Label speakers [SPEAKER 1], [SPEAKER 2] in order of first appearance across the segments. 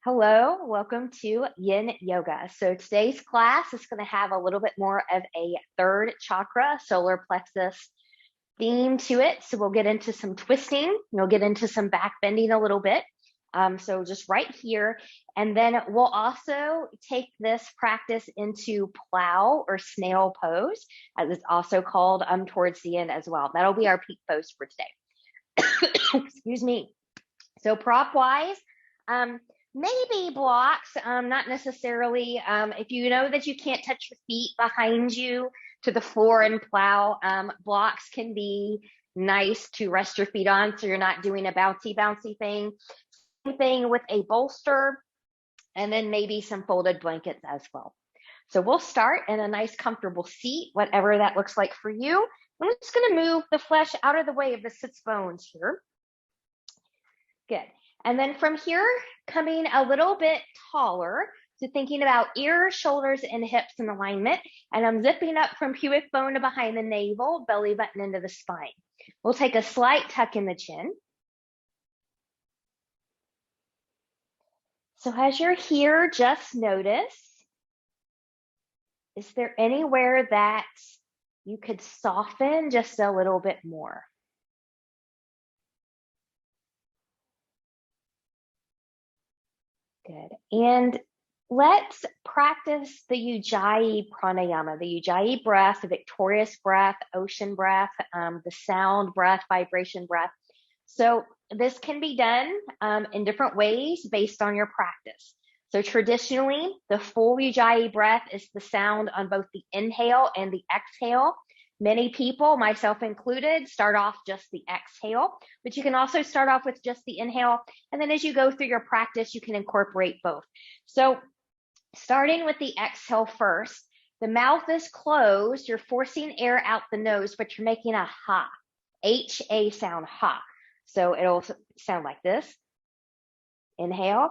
[SPEAKER 1] Hello, welcome to Yin Yoga. So today's class is going to have a little bit more of a third chakra, solar plexus theme to it. So we'll get into some twisting, we'll get into some back bending a little bit. So just right here. And then we'll also take this practice into plow or snail pose, as it's also called towards the end as well. That'll be our peak pose for today. Excuse me. So prop wise, maybe blocks, not necessarily. If you know that you can't touch your feet behind you to the floor and plow, blocks can be nice to rest your feet on so you're not doing a bouncy thing. Same thing with a bolster, and then maybe some folded blankets as well. So we'll start in a nice comfortable seat, whatever that looks like for you. I'm just going to move the flesh out of the way of the sits bones here. Good. And then from here, coming a little bit taller, so thinking about ears, shoulders, and hips in alignment, and I'm zipping up from pubic bone to behind the navel, belly button into the spine. We'll take a slight tuck in the chin. So as you're here, just notice, is there anywhere that you could soften just a little bit more? Good. And let's practice the Ujjayi pranayama, the Ujjayi breath, the victorious breath, ocean breath, the sound breath, vibration breath. So this can be done in different ways based on your practice. So traditionally, the full Ujjayi breath is the sound on both the inhale and the exhale. Many people, myself included, start off just the exhale, but you can also start off with just the inhale. And then as you go through your practice, you can incorporate both. So starting with the exhale first, the mouth is closed. You're forcing air out the nose, but you're making a ha, H-A sound, ha. So it'll sound like this. Inhale.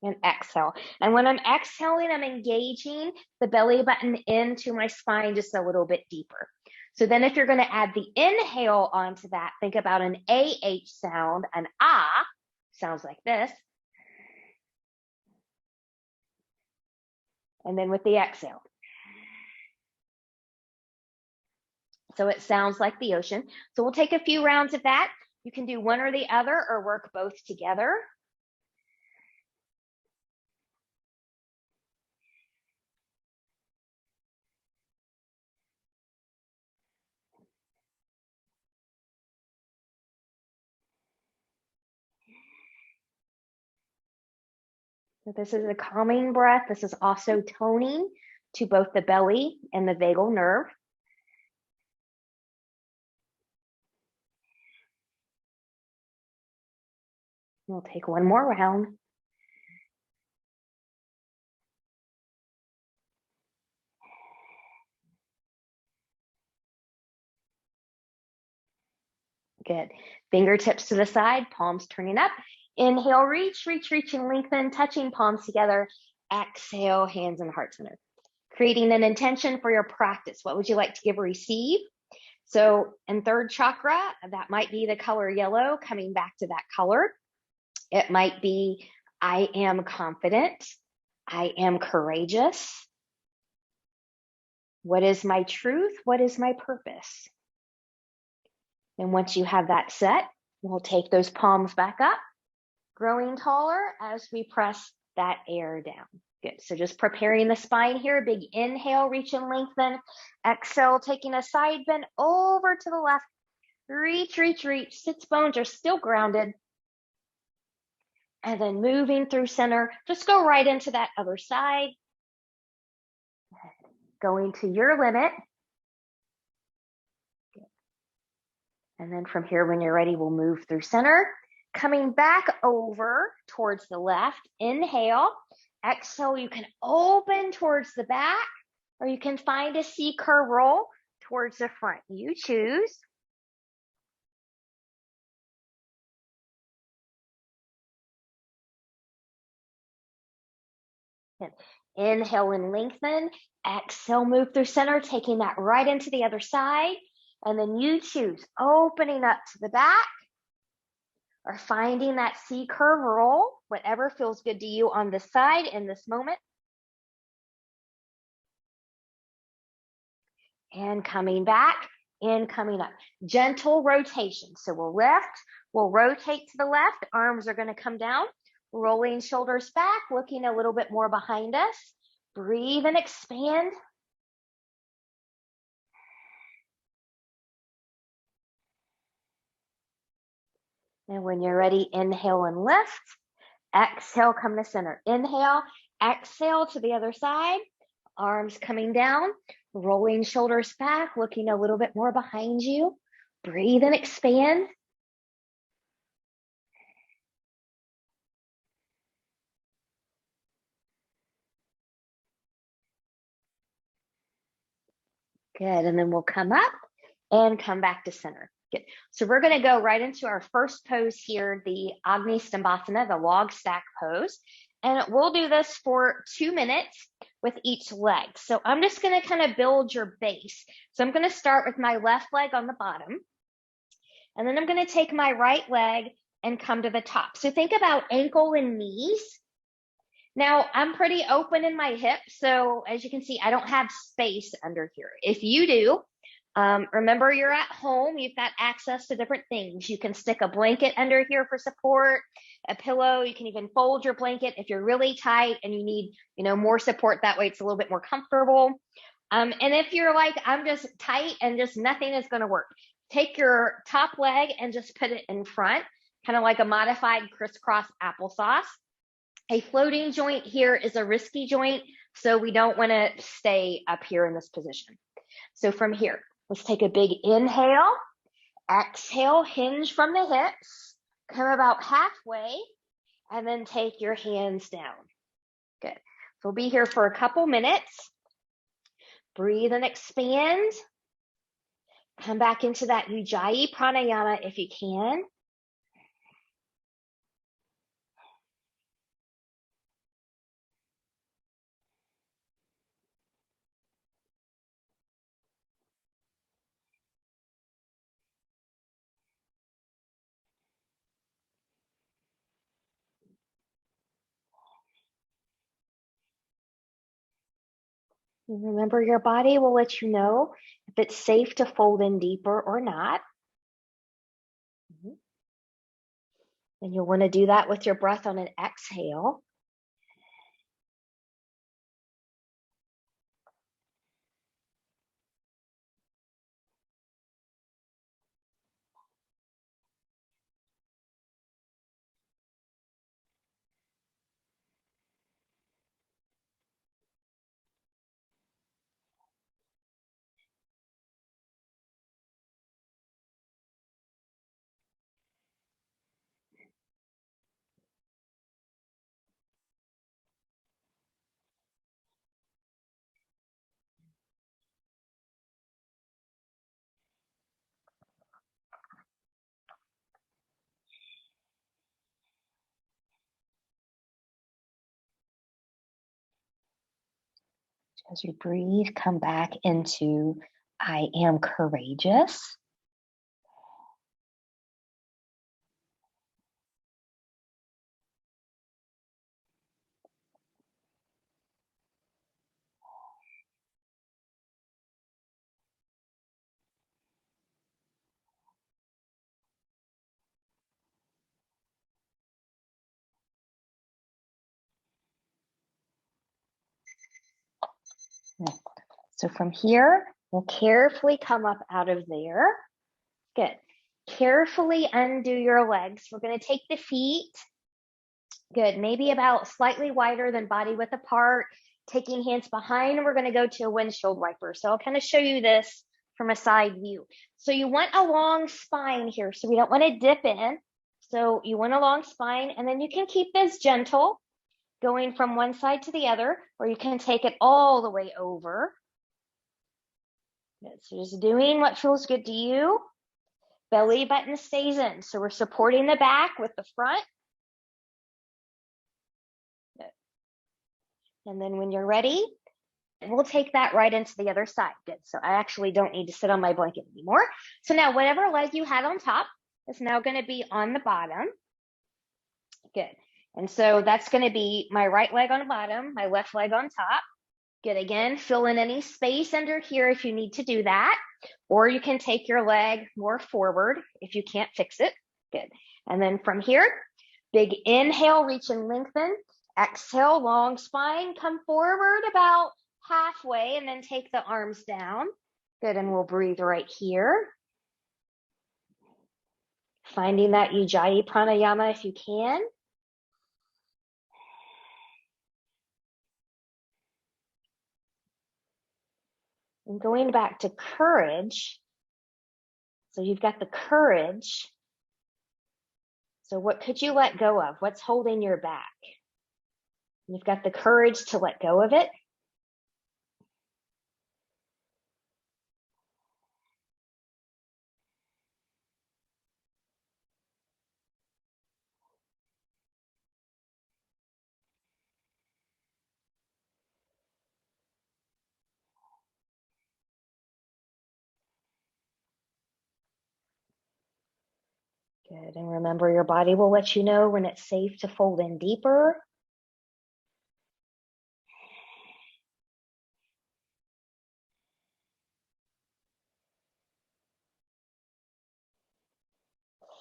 [SPEAKER 1] And exhale. And when I'm exhaling, I'm engaging the belly button into my spine just a little bit deeper. So then if you're going to add the inhale onto that, think about an AH sound, an ah sounds like this. And then with the exhale. So it sounds like the ocean. So we'll take a few rounds of that. You can do one or the other or work both together. So this is a calming breath. This is also toning to both the belly and the vagal nerve. We'll take one more round. Good. Fingertips to the side, palms turning up. Inhale, reach, and lengthen, touching palms together. Exhale, hands in heart center. Creating an intention for your practice. What would you like to give or receive? So in third chakra, that might be the color yellow, coming back to that color. It might be, I am confident. I am courageous. What is my truth? What is my purpose? And once you have that set, we'll take those palms back up, growing taller as we press that air down. Good. So just preparing the spine here. Big inhale, reach and lengthen. Exhale, taking a side bend over to the left. Reach. Sits bones are still grounded. And then moving through center. Just go right into that other side. Going to your limit. And then from here, when you're ready, we'll move through center. Coming back over towards the left. Inhale. Exhale, you can open towards the back, or you can find a C curve roll towards the front. You choose. Inhale and lengthen. Exhale, move through center, taking that right into the other side. And then you choose, opening up to the back or finding that C curve roll, whatever feels good to you on this side in this moment. And coming back and coming up. Gentle rotation. So we'll lift, we'll rotate to the left. Arms are going to come down, rolling shoulders back, looking a little bit more behind us. Breathe and expand. And when you're ready, inhale and lift. Exhale, come to center. Inhale, exhale to the other side. Arms coming down, rolling shoulders back, looking a little bit more behind you. Breathe and expand. Good, and then we'll come up and come back to center. Good. So we're going to go right into our first pose here, the Agni Stambhasana, the log stack pose. And we'll do this for 2 minutes with each leg. So I'm just going to kind of build your base. So I'm going to start with my left leg on the bottom. And then I'm going to take my right leg and come to the top. So think about ankle and knees. Now, I'm pretty open in my hips. So as you can see, I don't have space under here. If you do, remember you're at home, you've got access to different things. You can stick a blanket under here for support, a pillow. You can even fold your blanket if you're really tight and you need, more support. That way it's a little bit more comfortable. And if you're like, I'm just tight and just nothing is going to work, take your top leg and just put it in front, kind of like a modified crisscross applesauce. A floating joint here is a risky joint, so we don't want to stay up here in this position. So from here, let's take a big inhale, exhale, hinge from the hips, come about halfway, and then take your hands down. Good. So we'll be here for a couple minutes. Breathe and expand. Come back into that Ujjayi pranayama if you can. Remember, your body will let you know if it's safe to fold in deeper or not. And you'll want to do that with your breath on an exhale. As you breathe, come back into I am courageous. So from here, we'll carefully come up out of there. Good. Carefully undo your legs. We're going to take the feet. Good. Maybe about slightly wider than body width apart. Taking hands behind, and we're going to go to a windshield wiper. So I'll kind of show you this from a side view. So you want a long spine here. So we don't want to dip in. So you want a long spine, and then you can keep this gentle, going from one side to the other, or you can take it all the way over. Good. So just doing what feels good to you. Belly button stays in. So we're supporting the back with the front. Good. And then when you're ready, we'll take that right into the other side. Good. So I actually don't need to sit on my blanket anymore. So now whatever leg you had on top is now going to be on the bottom. Good. And so that's going to be my right leg on the bottom, my left leg on top. Good. Again, fill in any space under here if you need to do that. Or you can take your leg more forward if you can't fix it. Good. And then from here, big inhale, reach and lengthen. Exhale, long spine, come forward about halfway and then take the arms down. Good. And we'll breathe right here. Finding that Ujjayi pranayama if you can. And going back to courage. So you've got the courage. So what could you let go of? What's holding your back? You've got the courage to let go of it. Good. And remember, your body will let you know when it's safe to fold in deeper.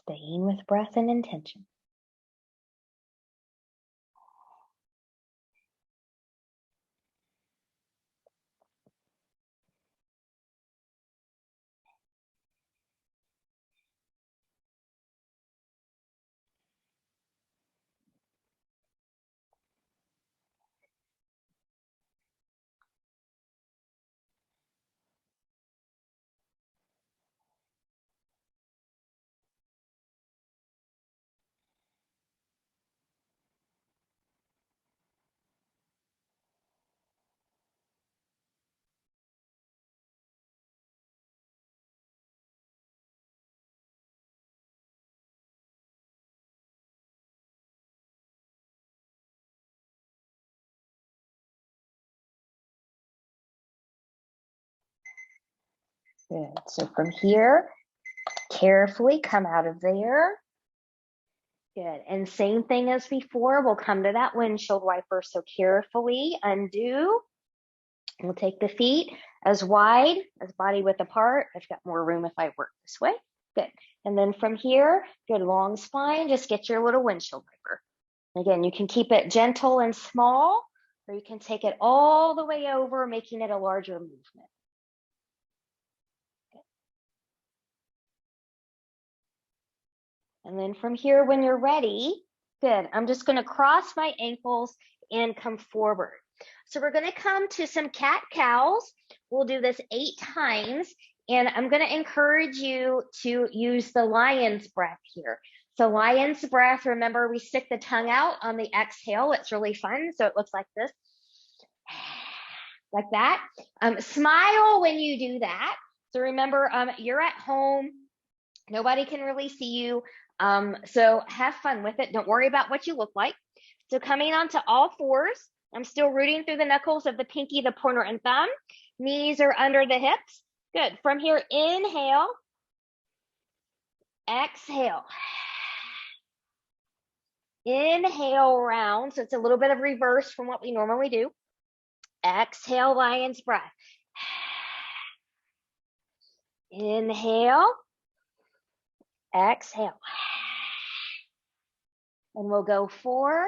[SPEAKER 1] Staying with breath and intention. Good. So from here, carefully come out of there. Good. And same thing as before, we'll come to that windshield wiper. So carefully undo. We'll take the feet as wide as body width apart. I've got more room if I work this way. Good. And then from here, good long spine, just get your little windshield wiper. Again, you can keep it gentle and small, or you can take it all the way over, making it a larger movement. And then from here, when you're ready, good, I'm just going to cross my ankles and come forward. So we're going to come to some cat-cows. We'll do this 8 times, and I'm going to encourage you to use the lion's breath here. So lion's breath, remember, we stick the tongue out on the exhale. It's really fun. So it looks like this, like that. Smile when you do that. So remember, you're at home. Nobody can really see you. So have fun with it. Don't worry about what you look like. So coming onto all fours, I'm still rooting through the knuckles of the pinky, the pointer, and thumb. Knees are under the hips. Good. From here, inhale. Exhale. Inhale, round. So it's a little bit of reverse from what we normally do. Exhale, lion's breath. Inhale. Exhale. And we'll go 4,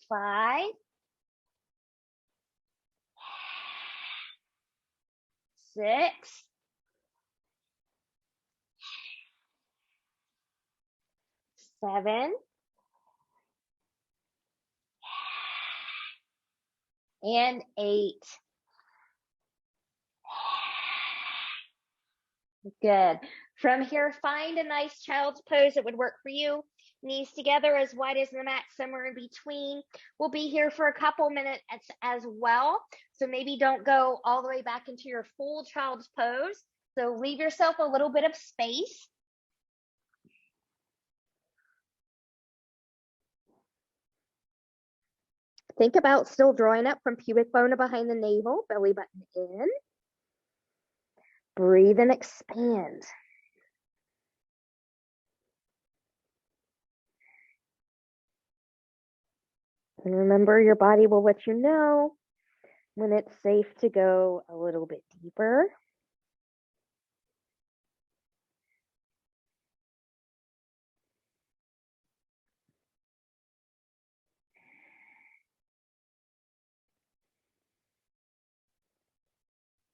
[SPEAKER 1] 5, 6, 7, and 8. Good. From here, find a nice child's pose that would work for you. Knees together as wide as the mat, somewhere in between. We'll be here for a couple minutes as well. So maybe don't go all the way back into your full child's pose. So leave yourself a little bit of space. Think about still drawing up from pubic bone to behind the navel, belly button in. Breathe and expand. And remember, your body will let you know when it's safe to go a little bit deeper.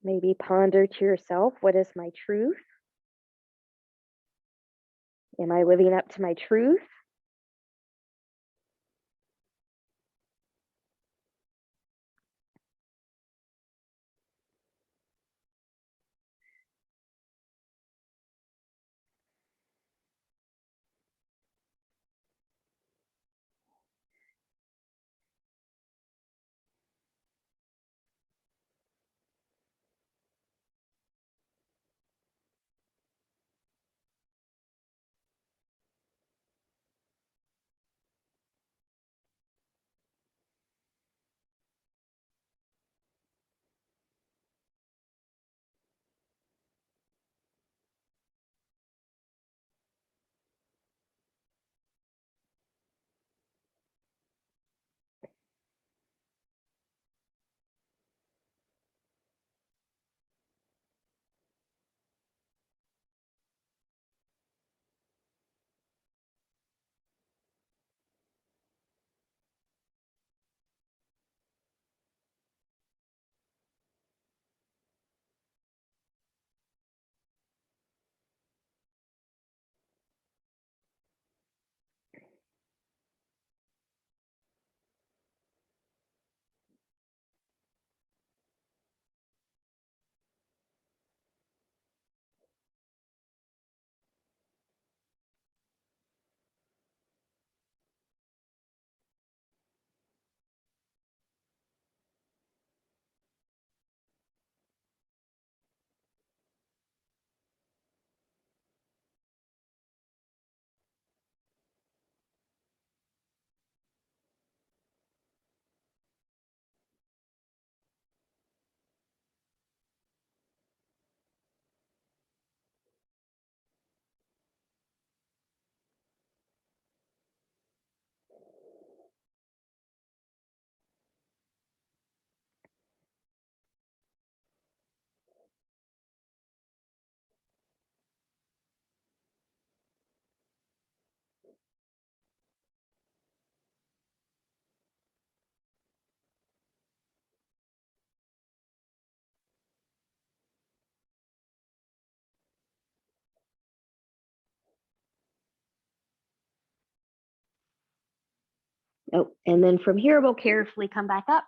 [SPEAKER 1] Maybe ponder to yourself, what is my truth? Am I living up to my truth? Oh, and then from here, we'll carefully come back up.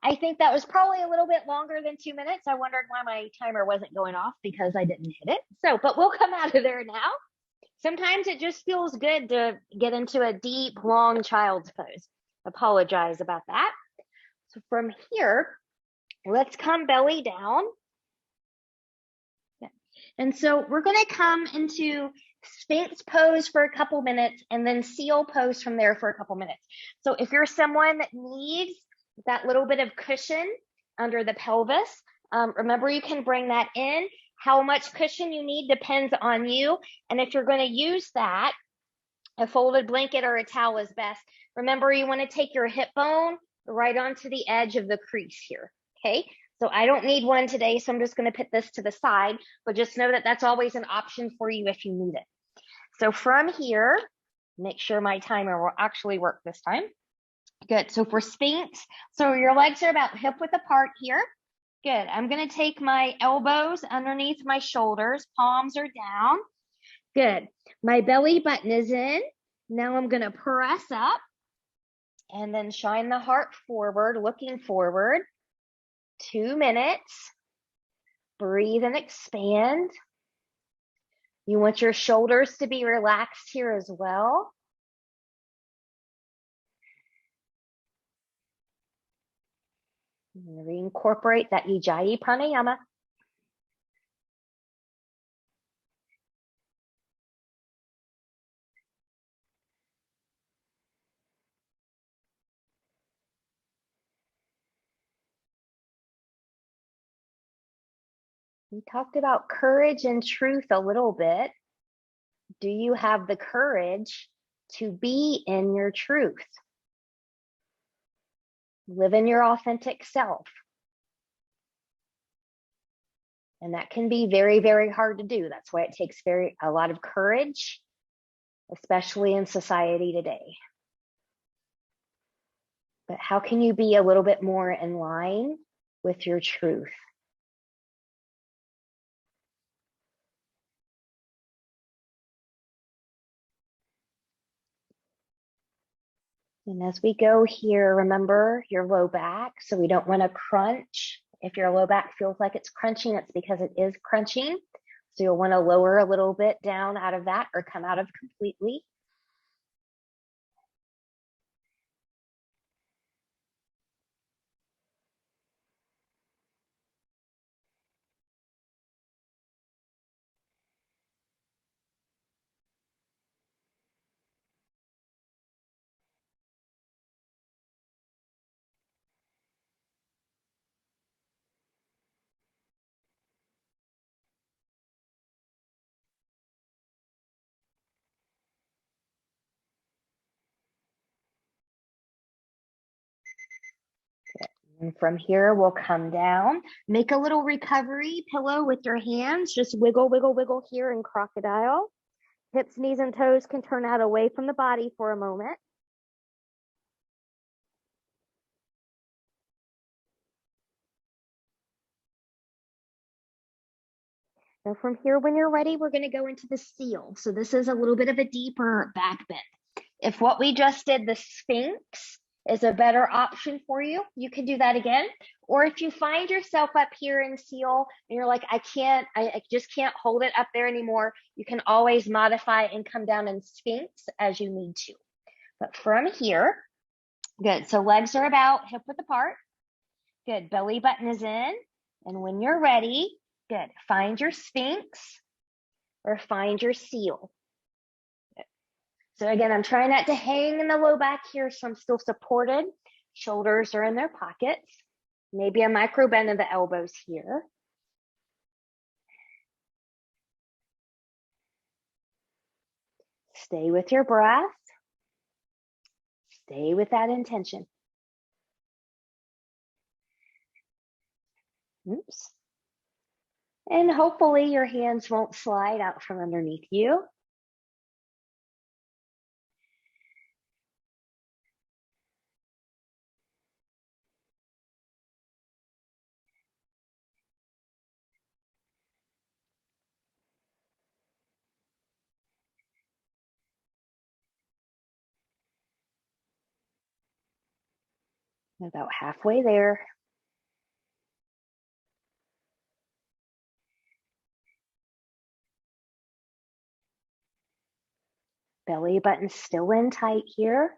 [SPEAKER 1] I think that was probably a little bit longer than 2 minutes. I wondered why my timer wasn't going off because I didn't hit it. So, but we'll come out of there now. Sometimes it just feels good to get into a deep, long child's pose. Apologize about that. So from here, let's come belly down. And so we're going to come into Sphinx pose for a couple minutes and then seal pose from there for a couple minutes. So if you're someone that needs that little bit of cushion under the pelvis, remember you can bring that in. How much cushion you need depends on you. And if you're going to use that, a folded blanket or a towel is best. Remember, you want to take your hip bone right onto the edge of the crease here. Okay. So I don't need one today, so I'm just going to put this to the side, but just know that that's always an option for you if you need it. So from here, make sure my timer will actually work this time. Good. So for Sphinx, so your legs are about hip width apart here. Good. I'm going to take my elbows underneath my shoulders. Palms are down. Good. My belly button is in. Now I'm going to press up and then shine the heart forward, looking forward. 2 minutes. Breathe and expand. You want your shoulders to be relaxed here as well. Reincorporate that Ujjayi pranayama. We talked about courage and truth a little bit. Do you have the courage to be in your truth? Live in your authentic self. And that can be very, very hard to do. That's why it takes a lot of courage, especially in society today. But how can you be a little bit more in line with your truth? And as we go here, remember your low back. So we don't want to crunch. If your low back feels like it's crunching, it's because it is crunching. So you'll want to lower a little bit down out of that or come out of completely. And from here, we'll come down. Make a little recovery pillow with your hands. Just wiggle, wiggle, wiggle here in crocodile. Hips, knees, and toes can turn out away from the body for a moment. Now from here, when you're ready, we're going to go into the seal. So this is a little bit of a deeper back bend. If what we just did, the Sphinx, is a better option for you, you can do that again. Or if you find yourself up here in seal and you're like, I just can't hold it up there anymore, you can always modify and come down in Sphinx as you need to. But from here, good. So legs are about hip width apart. Good. Belly button is in. And when you're ready, good. Find your Sphinx or find your seal. So again, I'm trying not to hang in the low back here, so I'm still supported. Shoulders are in their pockets. Maybe a micro bend of the elbows here. Stay with your breath. Stay with that intention. Oops. And hopefully your hands won't slide out from underneath you. About halfway there. Belly button still in tight here.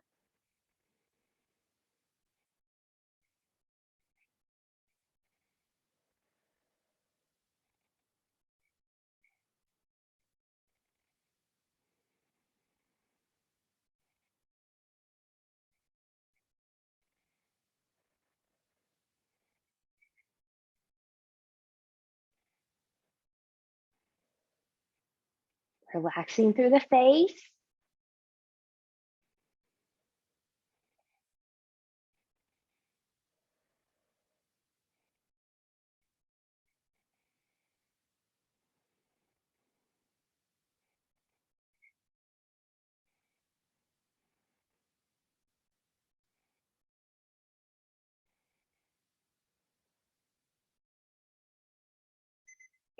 [SPEAKER 1] Relaxing through the face.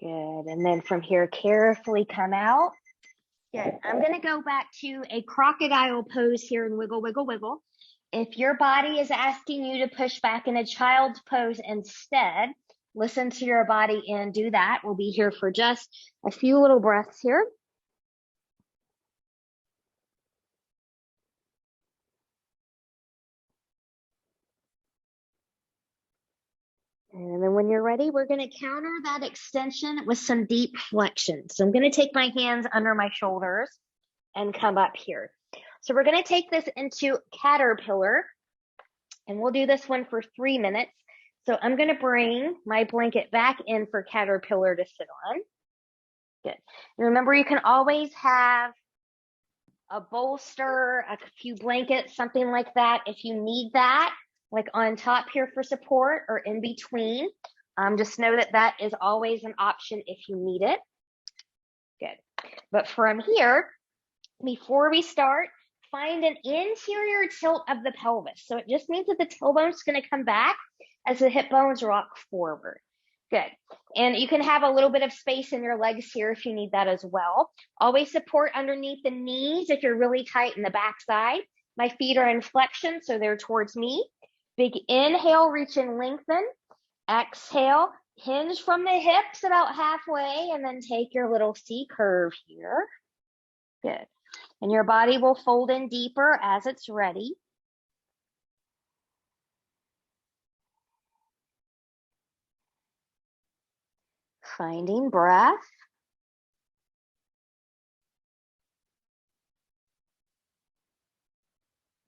[SPEAKER 1] Good. And then from here, carefully come out. Good. I'm going to go back to a crocodile pose here and wiggle, wiggle, wiggle. If your body is asking you to push back in a child's pose instead, listen to your body and do that. We'll be here for just a few little breaths here. And then when you're ready, we're going to counter that extension with some deep flexion. So I'm going to take my hands under my shoulders and come up here. So we're going to take this into caterpillar, and we'll do this one for 3 minutes. So I'm going to bring my blanket back in for caterpillar to sit on. Good. And remember, you can always have a bolster, a few blankets, something like that if you need that. like on top here for support or in between. Just know that that is always an option if you need it. Good. But from here, before we start, find an interior tilt of the pelvis. So it just means that the tailbone is going to come back as the hip bones rock forward. Good. And you can have a little bit of space in your legs here if you need that as well. Always support underneath the knees if you're really tight in the backside. My feet are in flexion, so they're towards me. Big inhale, reach and lengthen. Exhale, hinge from the hips about halfway, and then take your little C curve here. Good. And your body will fold in deeper as it's ready. Finding breath.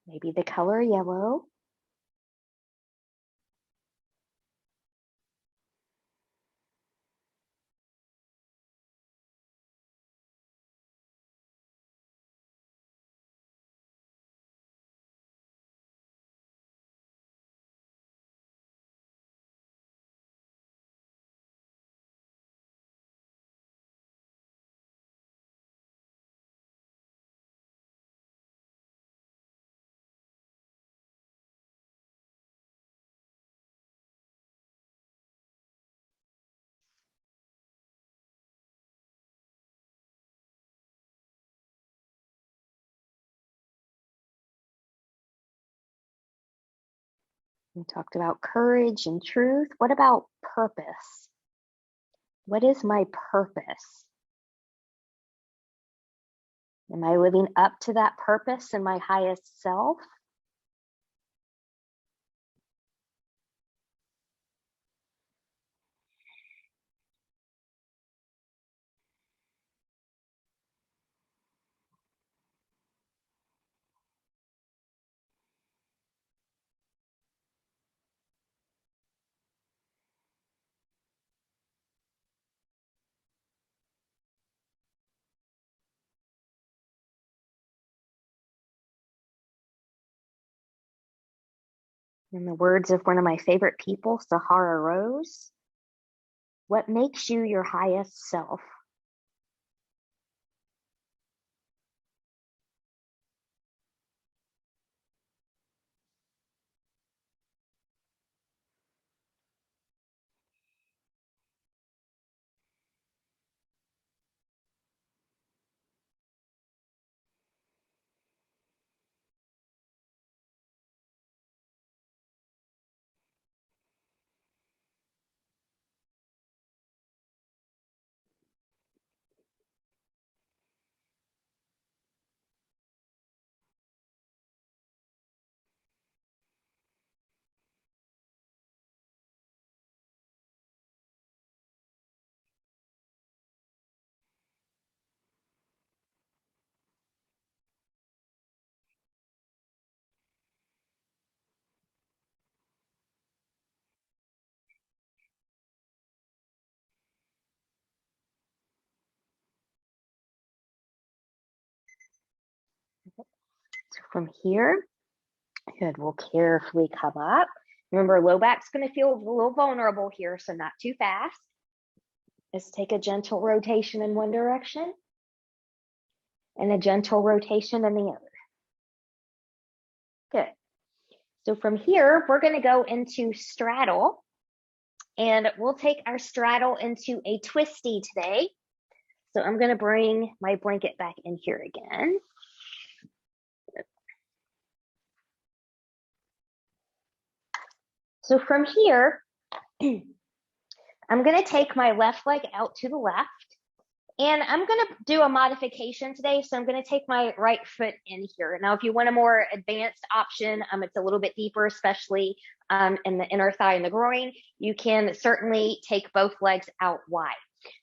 [SPEAKER 1] Maybe the color yellow. We talked about courage and truth. What about purpose? What is my purpose? Am I living up to that purpose in my highest self? In the words of one of my favorite people, Sahara Rose, what makes you your highest self? So from here, good, we'll carefully come up. Remember, low back's going to feel a little vulnerable here, so not too fast. Let's take a gentle rotation in one direction and a gentle rotation in the other. Good. So from here, we're going to go into straddle, and we'll take our straddle into a twisty today. So I'm going to bring my blanket back in here again. So from here, I'm going to take my left leg out to the left, and I'm going to do a modification today. So I'm going to take my right foot in here. Now, if you want a more advanced option, it's a little bit deeper, especially in the inner thigh and the groin. You can certainly take both legs out wide.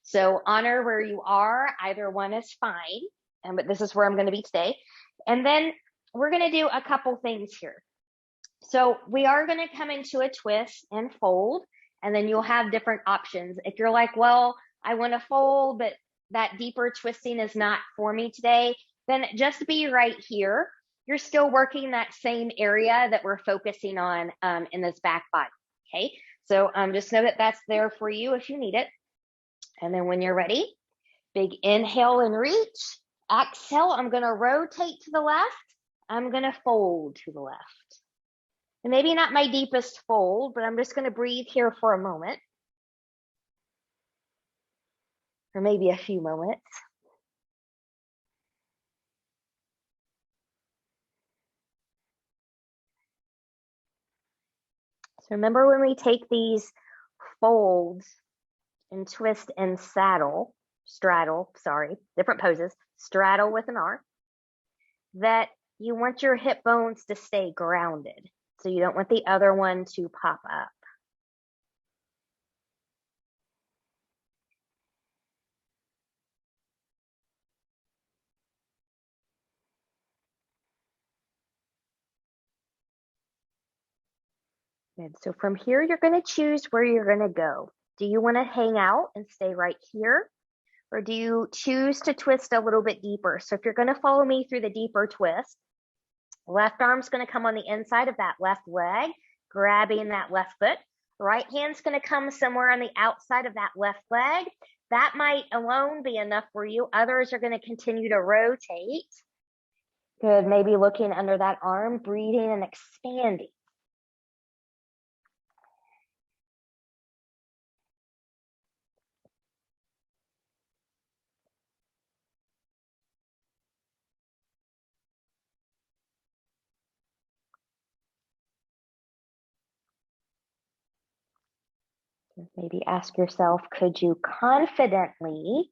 [SPEAKER 1] So honor where you are. Either one is fine, but this is where I'm going to be today. And then we're going to do a couple things here. So we are going to come into a twist and fold, and then you'll have different options. If you're like, well, I want to fold, but that deeper twisting is not for me today, then just be right here. you're still working that same area that we're focusing on in this back body. Okay, so just know that that's there for you if you need it. And then when you're ready, big inhale and reach. Exhale, I'm going to rotate to the left. I'm going to fold to the left. And maybe not my deepest fold, but I'm just going to breathe here for a moment. Or maybe a few moments. So remember when we take these folds and twist and straddle, different poses, straddle with an R, that you want your hip bones to stay grounded. So you don't want the other one to pop up. Good. So from here, you're going to choose where you're going to go. Do you want to hang out and stay right here? Or do you choose to twist a little bit deeper? So if you're going to follow me through the deeper twist, left arm's going to come on the inside of that left leg, grabbing that left foot. Right hand's going to come somewhere on the outside of that left leg. That might alone be enough for you. Others are going to continue to rotate. Good. Maybe looking under that arm, breathing and expanding. Maybe ask yourself, could you confidently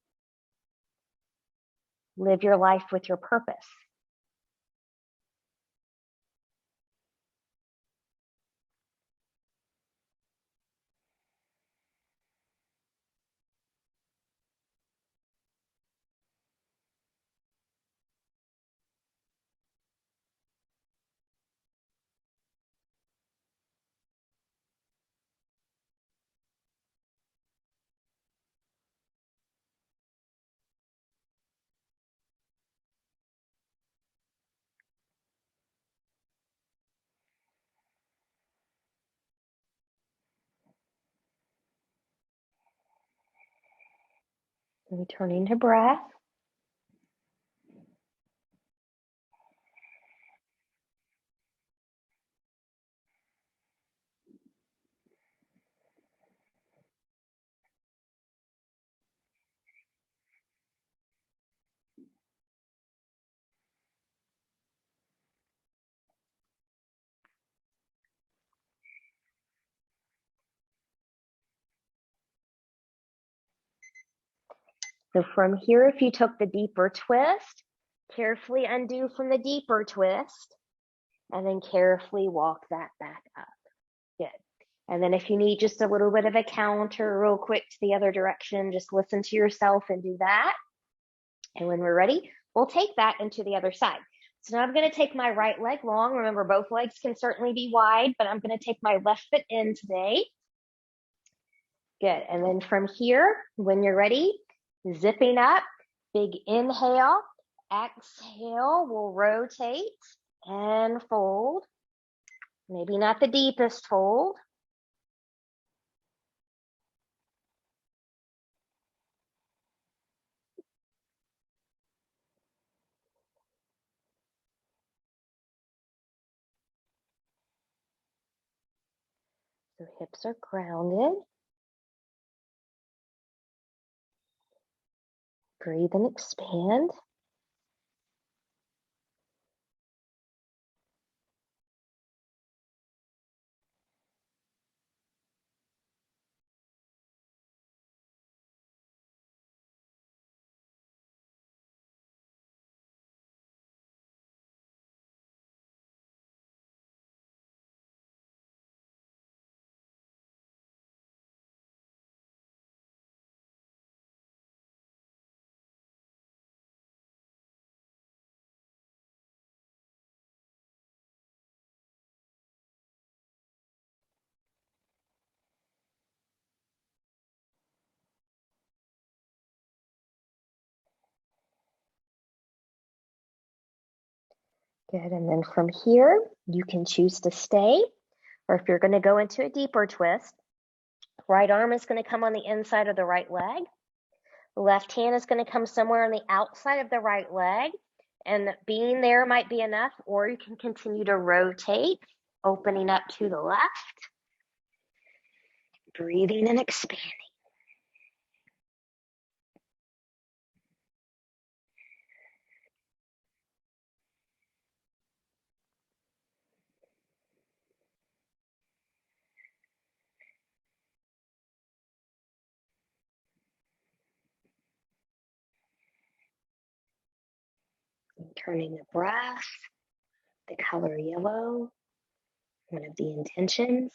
[SPEAKER 1] live your life with your purpose? Returning to breath. So from here, if you took the deeper twist, carefully undo from the deeper twist, and then carefully walk that back up. Good. And then if you need just a little bit of a counter real quick to the other direction, just listen to yourself and do that. And when we're ready, we'll take that into the other side. So now I'm going to take my right leg long. Remember, both legs can certainly be wide, but I'm going to take my left foot in today. Good. And then from here, when you're ready, zipping up, big inhale, exhale, we'll rotate and fold. Maybe not the deepest fold. So hips are grounded. Breathe and expand. Good, and then from here, you can choose to stay, or if you're gonna go into a deeper twist, right arm is gonna come on the inside of the right leg. Left hand is gonna come somewhere on the outside of the right leg, and being there might be enough, or you can continue to rotate, opening up to the left, breathing and expanding. And turning the breath, the color yellow, one of the intentions.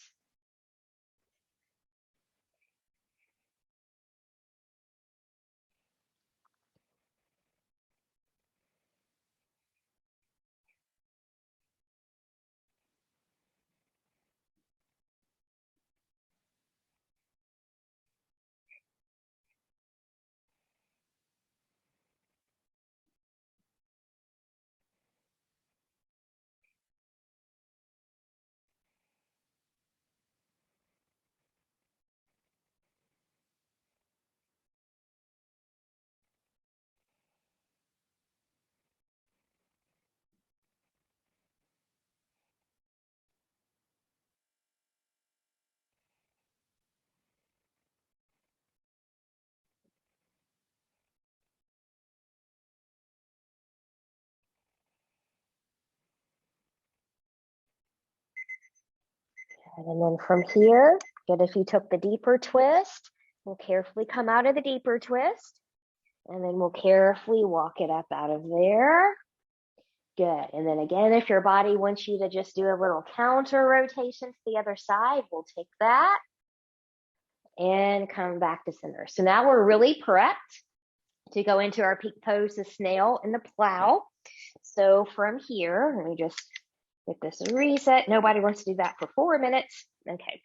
[SPEAKER 1] And then from here, good if you took the deeper twist, we'll carefully come out of the deeper twist, and then we'll carefully walk it up out of there. Good, and then again, if your body wants you to just do a little counter rotation to the other side, we'll take that and come back to center. So now we're really prepped to go into our peak pose, the snail and the plow. So from here, let me just get this reset. Nobody wants to do that for 4 minutes. Okay,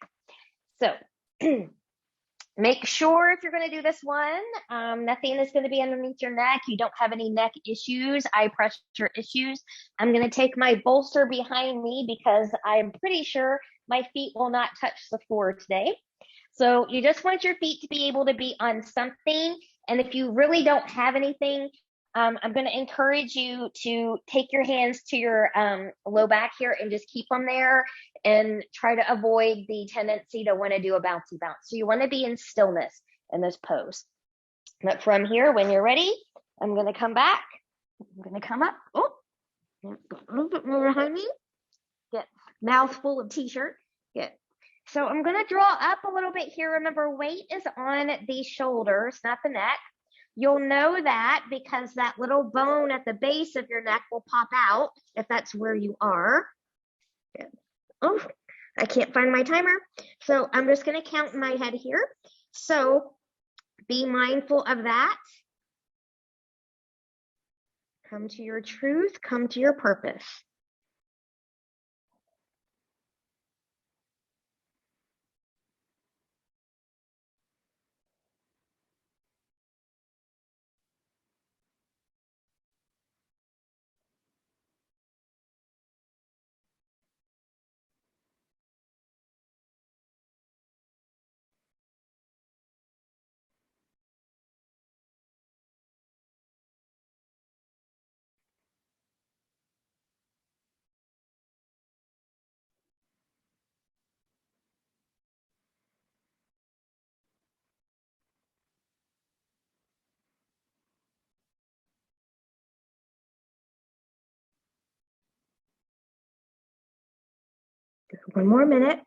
[SPEAKER 1] so make sure if you're going to do this one, nothing is going to be underneath your neck. You don't have any neck issues, eye pressure issues. I'm going to take my bolster behind me because I'm pretty sure my feet will not touch the floor today. So you just want your feet to be able to be on something. And if you really don't have anything, I'm going to encourage you to take your hands to your low back here and just keep them there and try to avoid the tendency to want to do a bouncy bounce. So you want to be in stillness in this pose. But from here, when you're ready, I'm going to come back. I'm going to come up. Oh, a little bit more behind me. Get mouthful of t-shirt. Good. So I'm going to draw up a little bit here. Remember, weight is on the shoulders, not the neck. You'll know that because that little bone at the base of your neck will pop out if that's where you are. Good. Oh, I can't find my timer. So I'm just going to count in my head here. So be mindful of that. Come to your truth, come to your purpose. One more minute.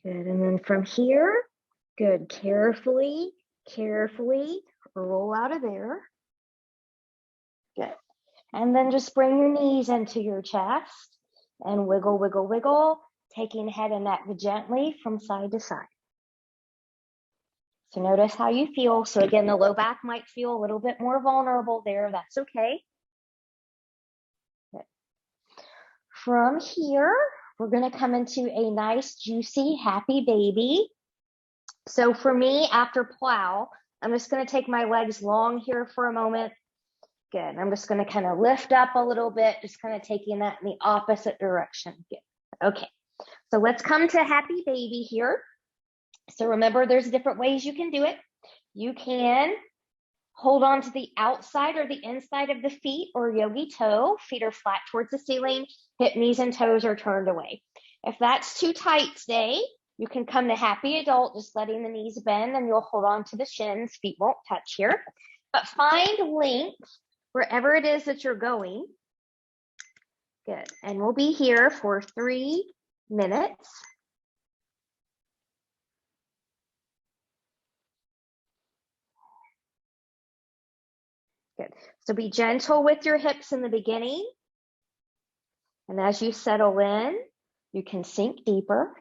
[SPEAKER 1] Good, and then from here, good, carefully roll out of there. Good, and then just bring your knees into your chest and wiggle, wiggle, wiggle, taking head and neck gently from side to side. So notice how you feel. So again, the low back might feel a little bit more vulnerable there. That's okay. Good. From here, we're going to come into a nice, juicy, happy baby. So for me, after plow, I'm just going to take my legs long here for a moment. Good. I'm just going to kind of lift up a little bit, just kind of taking that in the opposite direction. Good. Okay. So let's come to happy baby here. So remember, there's different ways you can do it. You can hold on to the outside or the inside of the feet or yogi toe. Feet are flat towards the ceiling. Hip, knees, and toes are turned away. If that's too tight today, you can come to happy adult, just letting the knees bend, and you'll hold on to the shins. Feet won't touch here. But find length wherever it is that you're going. Good. And we'll be here for 3 minutes. Good. So be gentle with your hips in the beginning. And as you settle in, you can sink deeper.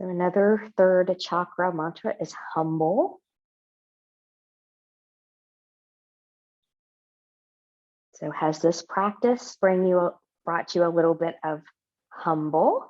[SPEAKER 1] So another third chakra mantra is humble. So has this practice brought you a little bit of humble?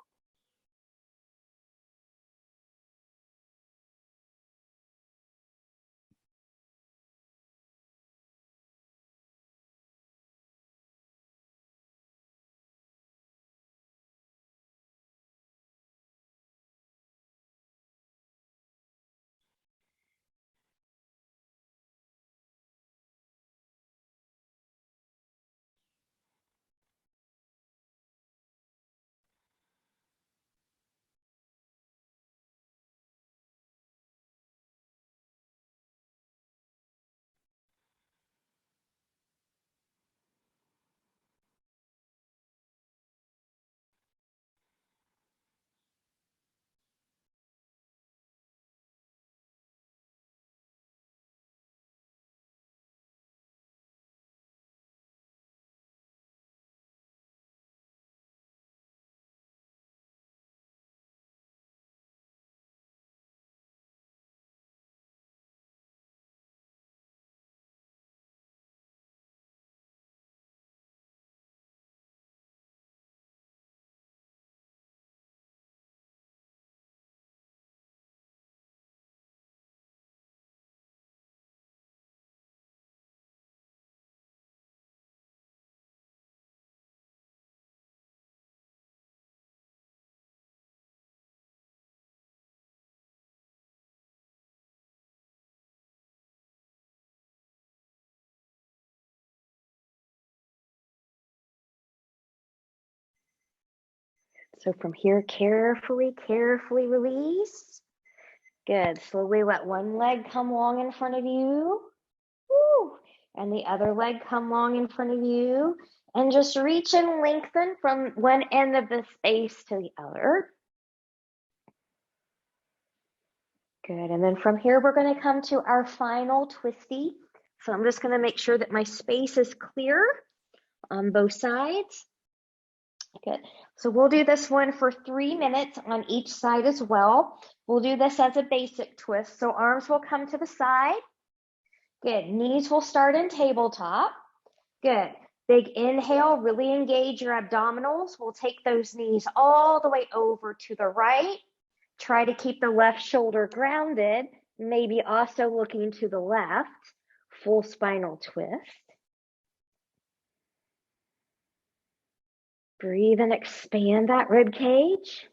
[SPEAKER 1] So from here, carefully release. Good. Slowly let one leg come long in front of you. Woo. And the other leg come long in front of you. And just reach and lengthen from one end of the space to the other. Good. And then from here, we're going to come to our final twisty. So I'm just going to make sure that my space is clear on both sides. Good. So we'll do this one for 3 minutes on each side as well. We'll do this as a basic twist. So arms will come to the side. Good. Knees will start in tabletop. Good. Big inhale, really engage your abdominals. We'll take those knees all the way over to the right. Try to keep the left shoulder grounded, maybe also looking to the left. Full spinal twist. Breathe and expand that rib cage.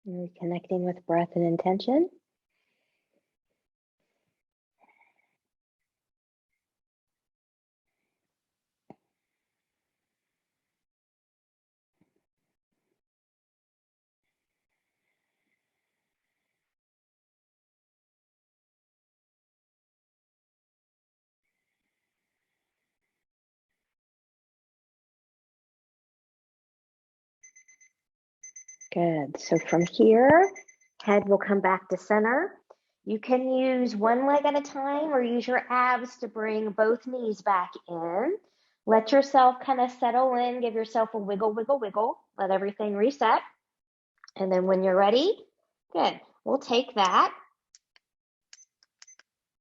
[SPEAKER 1] Reconnecting with breath and intention. Good. So from here, head will come back to center. You can use one leg at a time or use your abs to bring both knees back in. Let yourself kind of settle in, give yourself a wiggle, wiggle, wiggle. Let everything reset. And then when you're ready, good. We'll take that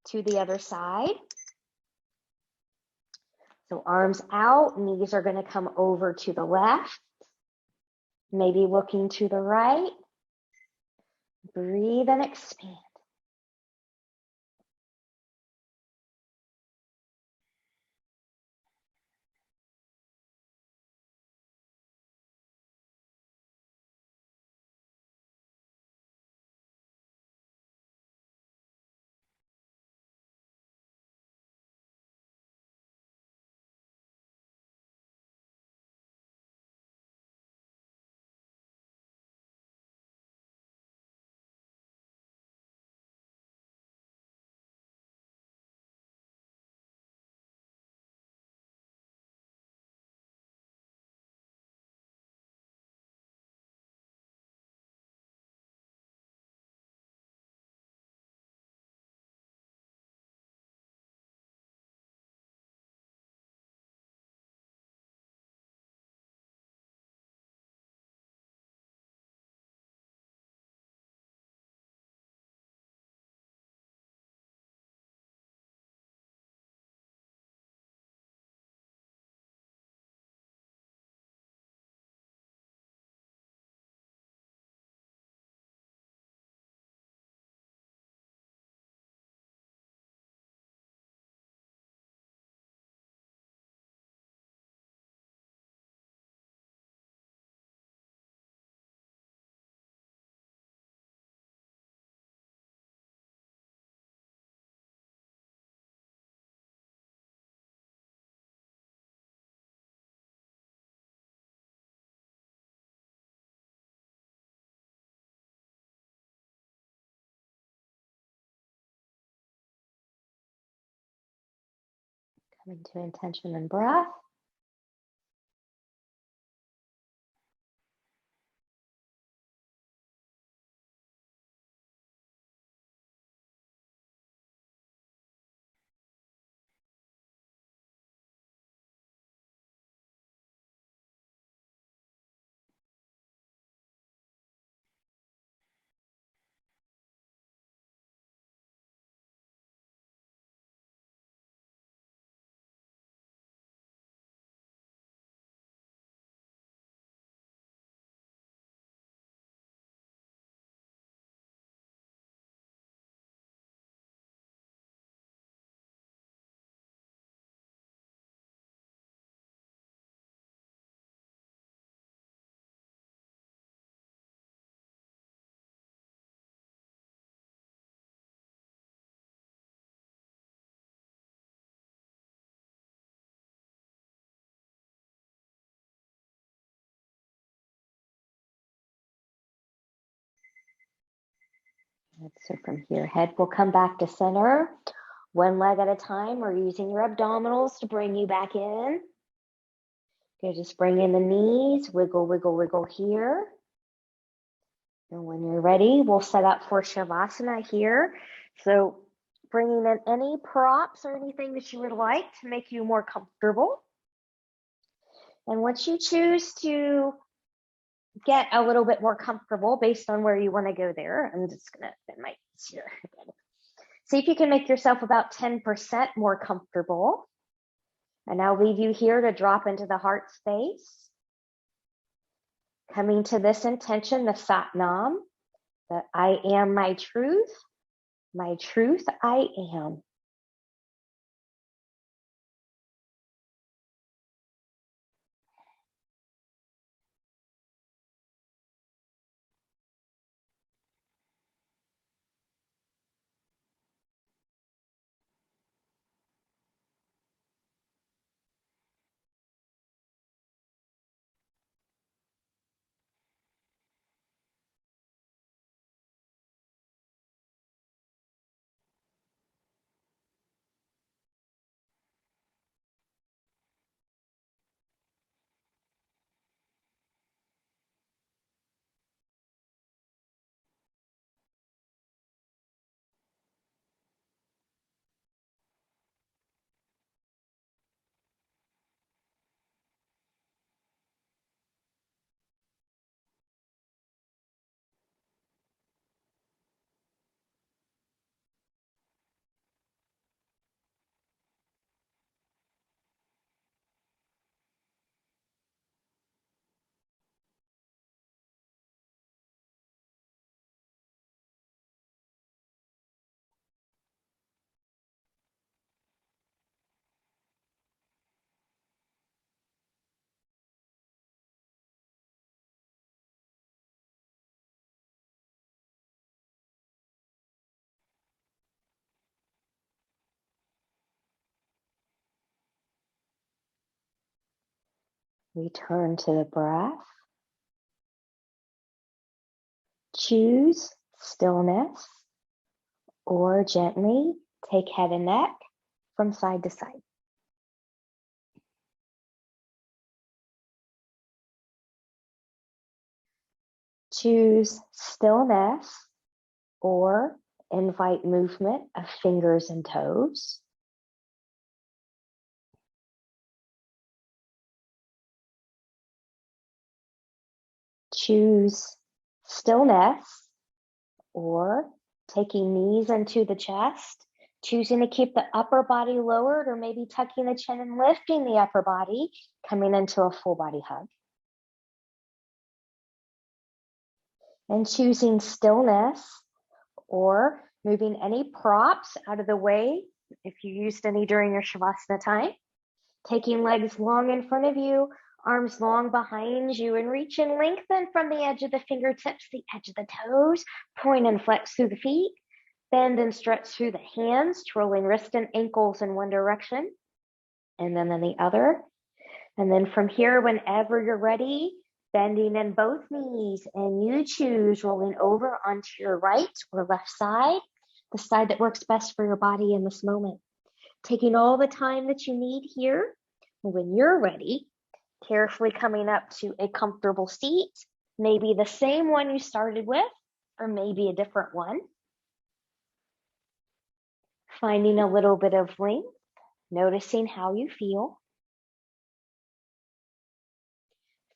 [SPEAKER 1] to the other side. So arms out, knees are going to come over to the left, maybe looking to the right. Breathe and expand. Coming to intention and breath. So from here, head will come back to center. One leg at a time, or using your abdominals to bring you back in. Okay, just bring in the knees, wiggle, wiggle, wiggle here. And when you're ready, we'll set up for Shavasana here. So bringing in any props or anything that you would like to make you more comfortable. And once you choose to get a little bit more comfortable based on where you want to go there, I'm just going to bend my knees here. See if you can make yourself about 10% more comfortable. And I'll leave you here to drop into the heart space. Coming to this intention, the Sat Nam, that I am my truth I am. Return to the breath. Choose stillness, or gently take head and neck from side to side. Choose stillness, or invite movement of fingers and toes. Choose stillness, or taking knees into the chest, choosing to keep the upper body lowered, or maybe tucking the chin and lifting the upper body, coming into a full body hug. And choosing stillness, or moving any props out of the way if you used any during your Shavasana time. Taking legs long in front of you, arms long behind you, and reach and lengthen from the edge of the fingertips, the edge of the toes. Point and flex through the feet. Bend and stretch through the hands, twirling wrists and ankles in one direction, and then in the other. And then from here, whenever you're ready, bending in both knees, and you choose rolling over onto your right or left side, the side that works best for your body in this moment. Taking all the time that you need here. When you're ready, carefully coming up to a comfortable seat, maybe the same one you started with, or maybe a different one. Finding a little bit of length, noticing how you feel.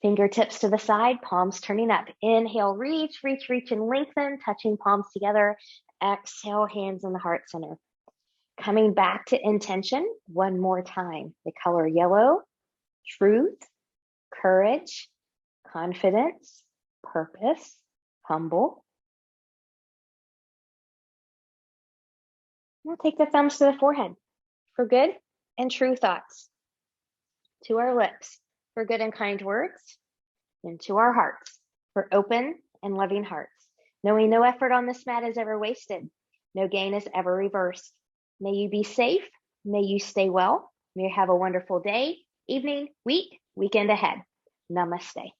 [SPEAKER 1] Fingertips to the side, palms turning up. Inhale, reach, reach, reach, and lengthen, touching palms together. Exhale, hands in the heart center. Coming back to intention one more time. The color yellow, truth, courage, confidence, purpose, humble. We'll take the thumbs to the forehead for good and true thoughts. To our lips for good and kind words. And to our hearts for open and loving hearts. Knowing no effort on this mat is ever wasted. No gain is ever reversed. May you be safe. May you stay well. May you have a wonderful day, evening, week, weekend ahead. Namaste.